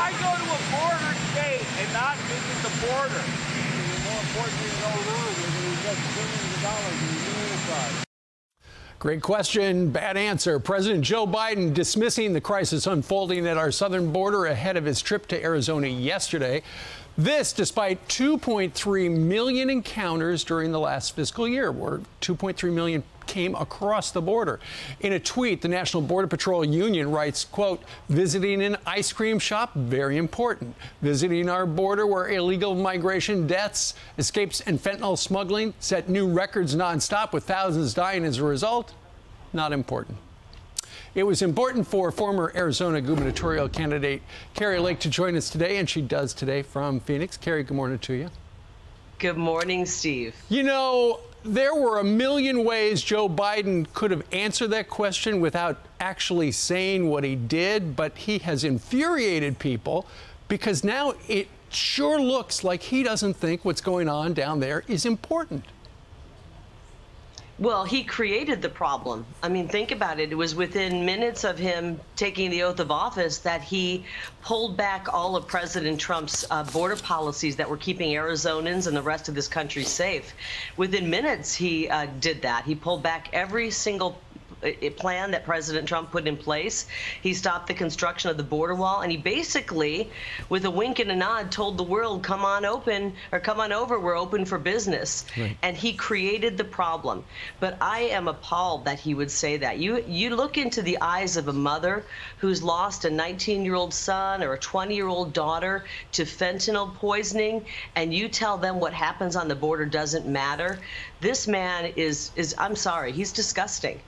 Why go to a border state and not visit the border? More important than going on, they're going to invest billions of dollars in the enterprise. Great question, bad answer. President Joe Biden dismissing the crisis unfolding at our southern border ahead of his trip to Arizona yesterday. This despite 2.3 million encounters during the last fiscal year, where 2.3 million came across the border. In a tweet, the National Border Patrol Union writes, quote, visiting an ice cream shop, very important. Visiting our border where illegal migration, deaths, escapes, and fentanyl smuggling set new records nonstop with thousands dying as a result, not important. It was important for former Arizona gubernatorial candidate Kari Lake to join us today, and she does today from Phoenix. Kari, good morning to you. Good morning, Steve. You know, there were a million ways Joe Biden could have answered that question without actually saying what he did, but he has infuriated people because now it sure looks like he doesn't think what's going on down there is important. Well, he created the problem. I mean, think about it. It was within minutes of him taking the oath of office that he pulled back all of President Trump's border policies that were keeping Arizonans and the rest of this country safe. Within minutes, he did that. He pulled back every single plan that President Trump put in place. He stopped the construction of the border wall, and he basically, with a wink and a nod, told the world, come on open, or come on over, we're open for business. Right. And he created the problem. But I am appalled that he would say that. You look into the eyes of a mother who's lost a 19-year-old son or a 20-year-old daughter to fentanyl poisoning, and you tell them what happens on the border doesn't matter. This man is I'm sorry, he's disgusting.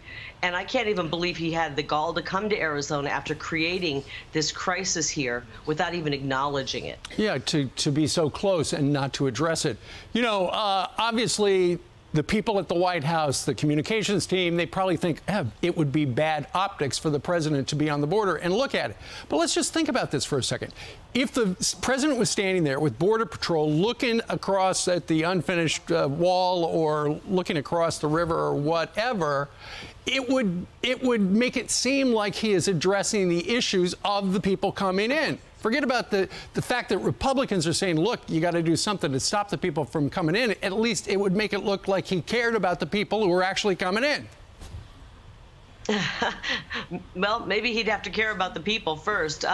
And I can't even believe he had the gall to come to Arizona after creating this crisis here without even acknowledging it. Yeah, to be so close and not to address it. You know, obviously, the people at the White House, the communications team, they probably think it would be bad optics for the president to be on the border, and look at it. But let's just think about this for a second. If the president was standing there with Border Patrol looking across at the unfinished wall or looking across the river or whatever, it would make it seem like he is addressing the issues of the people coming in. Forget about the fact that Republicans are saying, look, you got to do something to stop the people from coming in. At least it would make it look like he cared about the people who were actually coming in. Well, maybe he'd have to care about the people first.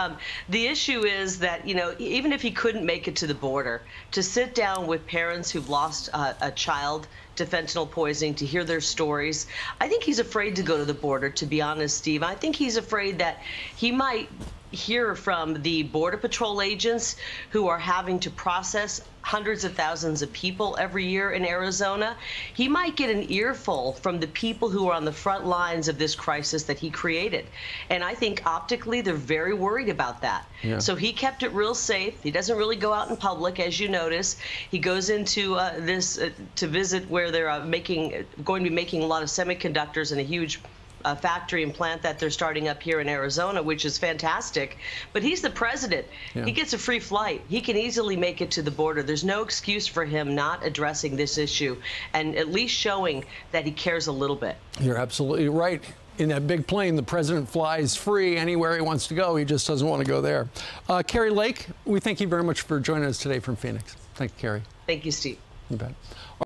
The issue is that, you know, even if he couldn't make it to the border, to sit down with parents who've lost a child to fentanyl poisoning, to hear their stories, I think he's afraid to go to the border, to be honest, Steve. I think he's afraid that he might hear from the Border Patrol agents who are having to process hundreds of thousands of people every year in Arizona. He might get an earful from the people who are on the front lines of this crisis that he created. And I think optically they're very worried about that. Yeah. So he kept it real safe. He doesn't really go out in public, as you notice. He goes into to visit where they're going to be making a lot of semiconductors in a huge factory and plant that they're starting up here in Arizona, which is fantastic. But he's the president. Yeah. He gets a free flight. He can easily make it to the border. There's no excuse for him not addressing this issue and at least showing that he cares a little bit. You're absolutely right. In that big plane, the president flies free anywhere he wants to go. He just doesn't want to go there. Kari Lake, we thank you very much for joining us today from Phoenix. Thank you, Kari. Thank you, Steve. You bet.